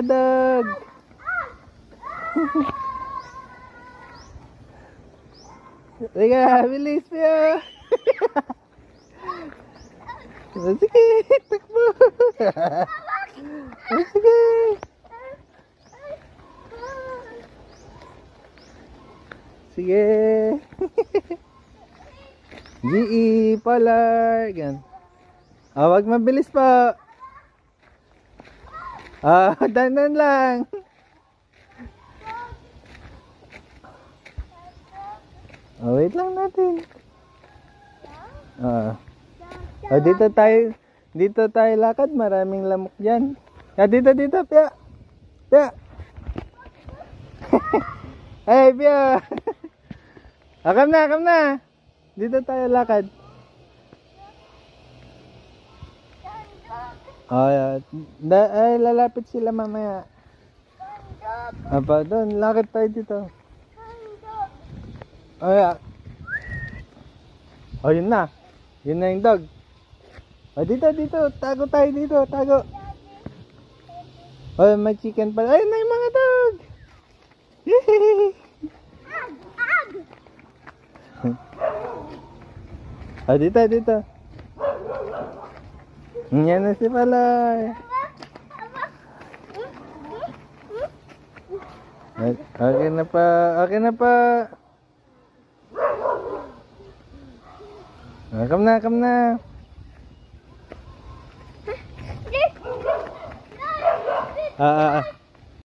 Dog. Sige, bilis Pia. Sige, takbo. Sige. Sige. GE, Polar. Gan. Wag mabilis pa. Danan lang. Wait lang natin. Dito tayo lakad, maraming lamok diyan. Dito, Pia. Pia. Hey, Pia. Come na. Dito tayo lakad. Lalapit sila mamaya. Doon, lakad tayo dito. Yun na. Yun na yung dog. Dito. Tago tayo dito. Tago. May chicken pa. Ayun na yung mga dog. Dito. Yan na si Palay. Okay na pa. Come na.